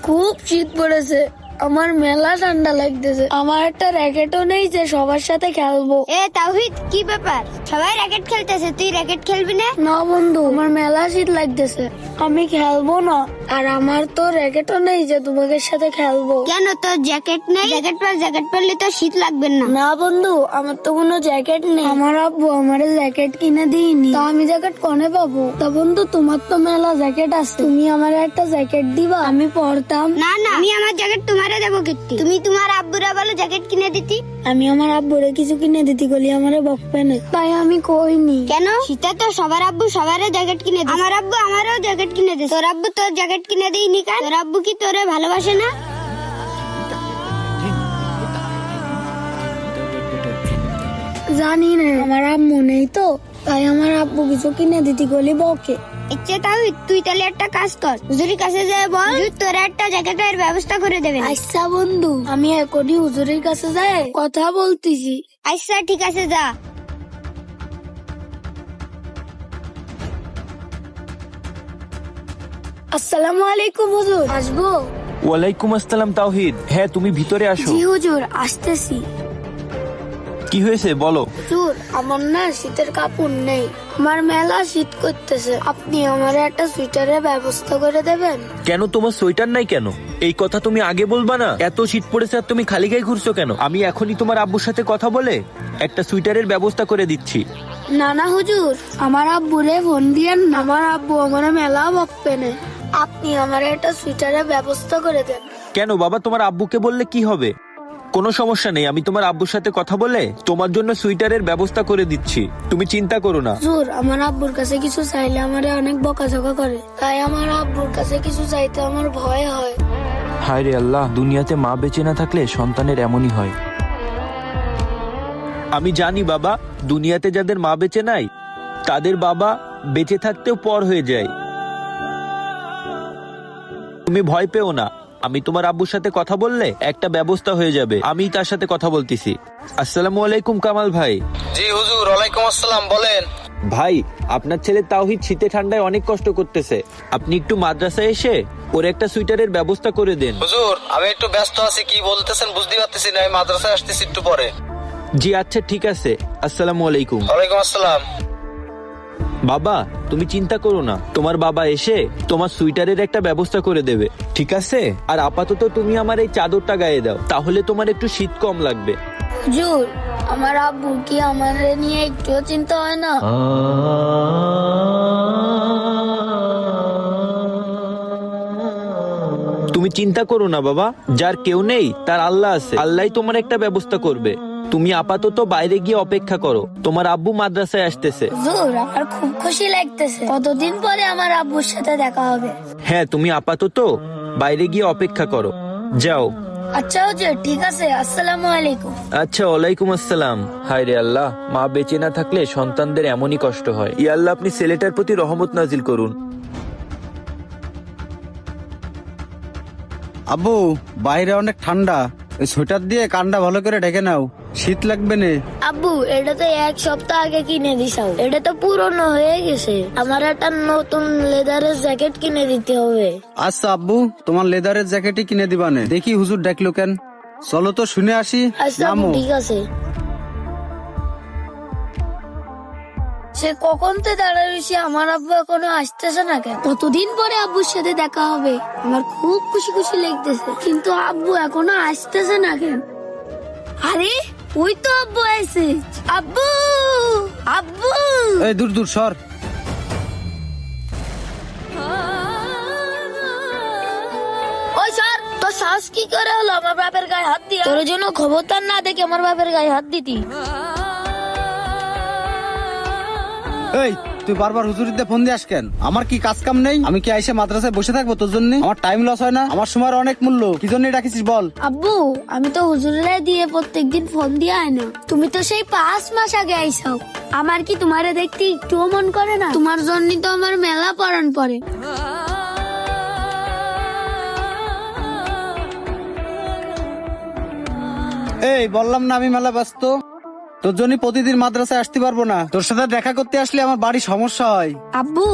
খুব শীত পড়েছে, আমার মেলা ঠান্ডা লাগতেছে। আমার একটা র্যাকেটও নেই যে সবার সাথে খেলবো। এ তাওহিদ, কি ব্যাপার? সবাই র্যাকেট খেলতেছে, তুই র্যাকেট খেলবি না? না বন্ধু, আমার মেলা শীত লাগতেছে, আমি খেলবো না। আর আমার তো র্যাকেটও নেই যে তোমাদের সাথে খেলবো। কেন, তোর জ্যাকেট নেই? জ্যাকেট পরলে তো শীত লাগবে না। না বন্ধু, আমার তো কোনো জ্যাকেট নেই। আমার আব্বু আমার জ্যাকেট কিনে দিইনি, তা আমি জ্যাকেট কোনে পাবো? তা বন্ধু, তোমার তো মেলা জ্যাকেট আছে, তুমি আমার একটা জ্যাকেট দিবা, আমি পরতাম। না না, আমি আমার জ্যাকেট তোমারে দেবো কীর্তি। তুমি তোমার আব্বুরা বলো জ্যাকেট কিনে দিতি। আমি আমার আব্বুরে কিছু কিনে দিতে গেলে আমারে বকবে না, তাই আমি কইনি। কেন? শীতে তো সবার আব্বু সবারই জ্যাকেট কিনে দেয়। আমার আব্বু আমারও জ্যাকেট কিনে দেয়। তোর আব্বু তোর জ্যাকেট কিনে দিইনি কেন? তোর আব্বু কি তোরে ভালোবাসে না? জানি না, আমার আম্মু নেই তো, তাই আমার আব্বু কিছু কিনে দিতে গেলে বকে। ইচ্ছে তাও তুই তাহলে একটা কাজ কর, হুজুরের কাছে যায় বল, হুজুর তোর একটা জ্যাকেটের ব্যবস্থা করে দেবেন। আচ্ছা বন্ধু, আমি এখনই হুজুরের কাছে যাই কথা বলতেছি। আচ্ছা ঠিক আছে, যা। আসসালামু আলাইকুম হুজুর, আসবো? ওয়ালাইকুম আসসালাম তাওহিদ। হ্যাঁ, তুমি ভিতরে আসো। জি হুজুর, আসতেছি। কি হয়েছে বলো? হুজুর, আমার না শীতের কাপড় নেই, আমার মেলা শীত করতেছে, আপনি আমার একটা সোয়েটারের ব্যবস্থা করে দেবেন? কেন, তোমার সোয়েটার নাই কেন? এই কথা তুমি আগে বলবা না? এত শীত পড়েছে আর তুমি খালি গায়ে ঘুরছো কেন? আমি এখনই তোমার আব্বুর সাথে কথা বলে একটা সোয়েটারের ব্যবস্থা করে দিচ্ছি। না না হুজুর, আমার আব্বুরে ফোন দিয়েন না, আমার আব্বু আমার মেলা বকবে না, আপনি আমার একটা সোয়েটারের ব্যবস্থা করে দেন। কেন বাবা, তোমার আব্বুকে বললে কি হবে? কোনো সমস্যা নেই, আমি তোমার আব্বুর সাথে কথা বলে তোমার জন্য সোয়েটারের ব্যবস্থা করে দিচ্ছি, তুমি চিন্তা করো না। হুজুর, আমার আব্বুর কাছে কিছু চাইলে আমারে অনেক বকাঝকা করে, তাই আমার আব্বুর কাছে কিছু চাইতে আমার ভয় হয়। হায় রে আল্লাহ, দুনিয়াতে মা বেঁচে না থাকলে সন্তানের এমনই হয়। আমি জানি বাবা, দুনিয়াতে যাদের মা বেঁচে নাই তাদের বাবা বেঁচে থাকতেও পর হয়ে যায়। তুমি ভয় পেও না, আমি তোমার আব্বুর সাথে কথা বললে একটা ব্যবস্থা হয়ে যাবে, আমি তার সাথে কথা বলতেছি। আসসালামু আলাইকুম কামাল ভাই। জি হুজুর, ওয়ালাইকুম আসসালাম, বলেন। ভাই, আপনার ছেলে তাওহিদ শীতে ঠান্ডায় অনেক কষ্ট করতেছে, আপনি একটু মাদ্রাসায় এসে ওর একটা সোয়েটারের ব্যবস্থা করে দেন। হুজুর, আমি একটু ব্যস্ত আছি, কি বলতেছেন বুঝতে পারতেছি না, আমি মাদ্রাসায় আসতেছি একটু পরে। জি আচ্ছা ঠিক আছে, আসসালামু আলাইকুম। ওয়ালাইকুম আসসালাম। বাবা, তুমি চিন্তা করো না, তোমার বাবা এসে তোমার সুইটারের একটা ব্যবস্থা করে দেবে, ঠিক আছে? আর আপাতত তুমি আমার এই চাদরটা গায়ে দাও, তাহলে তোমার একটু শীত কম লাগবে। হুজুর, আমার আব্বু কি আমার নিয়ে একটুও চিন্তা হয় না? তুমি চিন্তা করো না বাবা, যার কেউ নেই তার আল্লাহ আছে, আল্লাহই তোমার একটা ব্যবস্থা করবে। তুমি আপাতত বাইরে গিয়ে অপেক্ষা করো, তোমার আব্বু মাদ্রাসায় আসতেছে। হুজুর, আমার খুব খুশি লাগতেছে, কতদিন পরে আমার আব্বুর সাথে দেখা হবে। হ্যাঁ, তুমি আপাতত বাইরে গিয়ে অপেক্ষা করো, যাও। আচ্ছা হুজুর, ঠিক আছে, আসসালামু আলাইকুম। আচ্ছা, ওয়ালাইকুম আসসালাম। হায় রে আল্লাহ, মা বেঁচে না থাকলে সন্তানদের এমনই কষ্ট হয়। ইয়া আল্লাহ, আপনি ছেলেটার প্রতি রহমত নাজিল করুন। আব্বু, বাইরে অনেক ঠান্ডা, ওই সোয়েটার দিয়ে কানটা ভালো করে ঢেকে নাও, শীত লাগবে না। আব্বু, এটা তো এক সপ্তাহ আগে কিনে দিছাও, এটা তো পুরনো হয়ে গেছে, আমার একটা নতুন লেদারের জ্যাকেট কিনে দিতে হবে। আচ্ছা আব্বু, তোমার লেদারের জ্যাকেটই কিনে দিবানে। দেখি হুজুর ডাকলো কেন, চলো তো শুনে আসি। আচ্ছা আব্বু, নামো। ঠিক আছে। সে কখন তো দাঁড়ায় রয়েছে, আমার আব্বু এখনো আসতেছে না কেন? কতদিন পরে আব্বুর সাথে দেখা হবে, আমার খুব খুশি খুশি লাগতেছে, কিন্তু আব্বু এখনো আসতেছে না কেন? আরে ওই তো আব্বু আছে, আব্বু, আব্বু। এই দূর দূর সর। ওই স্যার, তোর সাহস কি করে হলো আমার বাপের গায়ে হাত দিয়া? তোর জন্য খবরদার না দেখে আমার বাপের গায়ে হাত দিতি। এই, তুই বারবার হুজুরিতে ফোন দিয়াস কেন? আমার কি কাজ কাম নেই? আমি কি আইসে মাদ্রাসায় বসে থাকবো তোর জন্য? আমার টাইম লস হয় না? আমার সময়ের অনেক মূল্য, কি জন্য ডাকিছিস বল? আব্বু, আমি তো হুজুরে দিয়ে প্রত্যেকদিন ফোন দিয়ে আয় না, তুমি তো সেই 5 মাস আগে আইসাও, আমার কি তোমারে দেখতে একটুও মন করে না? তোমার জন্য তো আমার মেলা পরান পরে। এই বললাম না আমি মেলা ব্যস্ত, তোর জন্য প্রতিদিন মাদ্রাসায় আসতে পারবো না, তোর সাথে দেখা করতে আসলে আমার বাড়ি সমস্যা হয়। আব্বু,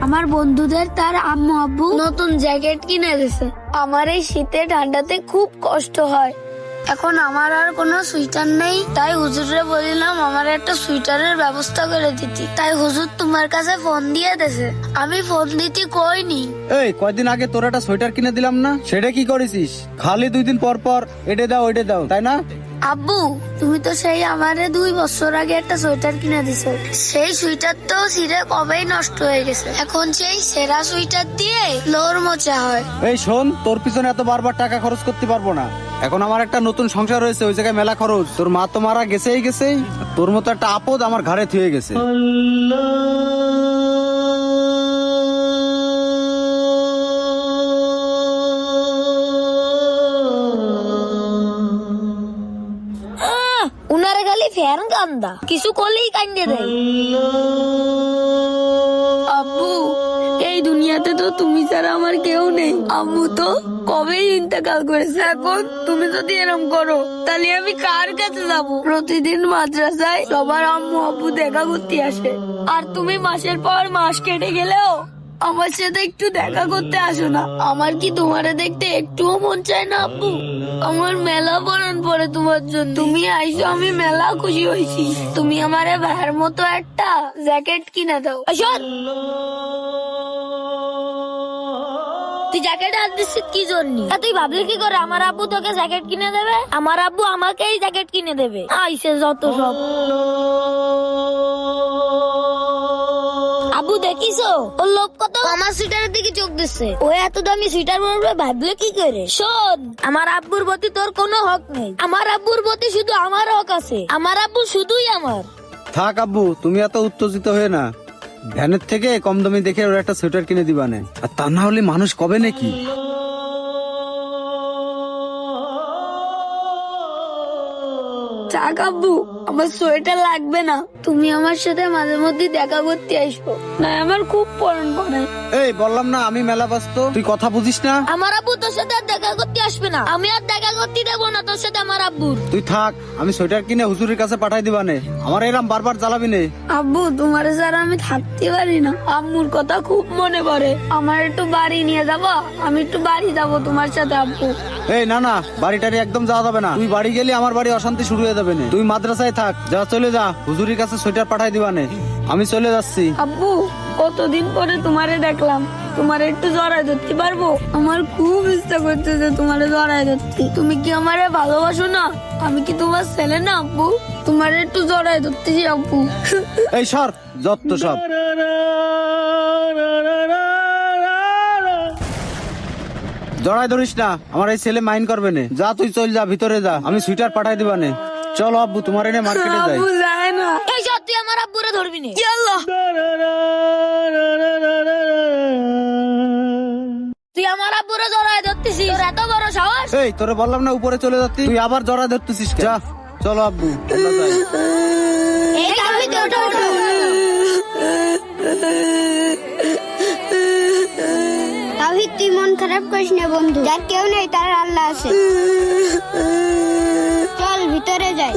আমার বন্ধুদের তার আম্মু আব্বু নতুন জ্যাকেট কিনে দিয়েছে। আমার এই শীতে ঠান্ডাতে খুব কষ্ট হয়। এখন আমার আর কোনো সুইটার নেই, তাই হুজুরে বলিলাম আমার একটা সুইটারের ব্যবস্থা করে দিতি। তাই হুজুর তোমার কাছে ফোন দিয়ে দেছে। আমি ফোন দিতে কইনি। এই কয়দিন আগে তোর একটা সোয়েটার কিনে দিলাম না, সেটা কি করেছিস? খালি 2 দিন পর পর এটা দাও ওইটা দাও, তাই না? আব্বু তুমি তো সেই আমারে 2 বছর আগে একটা সোয়েটার কিনে দিছো। সেই সোয়েটার তো ছিঁড়ে কবেই নষ্ট হয়ে গেছে। এখন সেই সেরা সোয়েটার দিয়ে ফ্লোর মোছা হয়। এই শোন, তোর পিছনে এত বারবার টাকা খরচ করতে পারবো না। এখন আমার একটা নতুন সংসার হয়েছে, ওই জায়গায় মেলা খরচ। তোর মা তো মারা গেছেই, তোর মতো একটা আপদ আমার ঘাড়ে থুয়ে গেছে। উনারে খালি ফ্যান কান্দা, কিছু করলেই কান্দে দেয়। আব্বু এই দুনিয়াতে তো তুমি ছাড়া আমার কেউ নেই। আম্মু তো কবেই ইন্তেকাল করেছে। এখন তুমি যদি এরকম করো তাহলে আমি কার কাছে যাব? প্রতিদিন মাদ্রাসায় সবার আম্মু আব্বু দেখা করতে আসে, আর তুমি মাসের পর মাস কেটে গেলেও আমার সাথে একটু দেখা করতে আসো না। আমার কি তোমারে দেখতে একটুও মন চায় না আব্বু? আমার মেলা বরণ পড়ে তোমার জন্য। তুমি আইসো, আমি মেলা খুশি হয়েছি। তুমি আমারে ভাইয়ের মতো একটা জ্যাকেট কিনে দাও। শোন, তুই জ্যাকেট আর দিচ্ছিস কি জন্য? তুই ভাবলি কি করে আমার আব্বু তোকে জ্যাকেট কিনে দেবে? আমার আব্বু আমাকেই জ্যাকেট কিনে দেবে। আইসে যত সব। আব্বু দেখিছো ওর লোভ কত? আমার সুইটারের দিকে চোখ দিচ্ছে। ও এত দামি সুইটার পরবে ভাবলে কি করে? শোন, আমার আব্বুর প্রতি তোর কোনো হক নেই। আমার আব্বুর প্রতি শুধু আমার হক আছে। আমার আব্বু শুধুই আমার। থাক আব্বু, তুমি এত উত্তেজিত হয়ে না। ভ্যানের থেকে কম দামি দেখে ওর একটা সোয়েটার কিনে দিবানে, আর তা না হলে মানুষ কবে নাকি। থাক আব্বু, আমার সোয়েটার লাগবে না। তুমি আমার সাথে মাঝে মধ্যে দেখা করতে আসবো না, আমার খুব পড়ন পড়ে। এই বললাম না আমি মেলা ব্যস্ত, তুই কথা বুঝিস না। আমার আব্বু তোর সাথে আর দেখা করতে আসবে না। আমি আর দেখা করতে দেবো না তোর সাথে আমার আব্বুর। তুই থাক, আমি সোয়েটার কিনে হুজুরের কাছে পাঠাই দিবানে। আমার এরম বারবার জ্বালাবি নে। আব্বু তোমার ছাড়া আমি থাকতে পারি না। আম্মুর কথা খুব মনে পড়ে। আমার একটু বাড়ি নিয়ে যাবো? আমি একটু বাড়ি যাবো তোমার সাথে আব্বু। এই না না, বাড়ি টাড়ি একদম যাওয়া যাবে না। তুই বাড়ি গেলে আমার বাড়ি অশান্তি শুরু হয়ে যাবে না। তুই মাদ্রাসায় থাক, যা চলে যা, হুজুরের কাছে সোয়েটার পাঠাই দিবানে। আমি চলে যাচ্ছি। আব্বু কতদিন পরে তোমারে দেখলাম, তোমারে একটু জড়াই ধরতে পারবো? আমার খুব ইচ্ছা করতেছে তোমারে জড়াই ধরতে। তুমি কি আমারে ভালোবাসো না? আমি কি তোমার ছেলে না আব্বু? তোমারে একটু জড়াই ধরতেছি আব্বু। এই সর, যত সব। জড়াই ধরিস না, আমার এই ছেলে মাইন্ড করবে না। যা তুই চল যা, ভিতরে যা, আমি সুইটার পাঠাই দিবানে। চলো আব্বু, তোমার এনে মার্কেটে যাই। আব্বু যায় না। এই সব তুই আমার আব্বুরে ধরবি না। ইয়াল্লাহ, তুই আমার আব্বুরে জড়াই ধরতেছিস? তোর এত বড় সাহস? এই তোরে বললাম না উপরে চলে যাচ্ছি, তুই আবার জড়াই ধরতেছিস কেন? যা চলো আব্বু, আমরা যাই। এই তাওহীদ, ওঠো ওঠো। তাওহীদ, তুই মন খারাপ করিস না বন্ধু। যার কেউ নেই তার আল্লাহ আছে। চল ভিতরে যাই।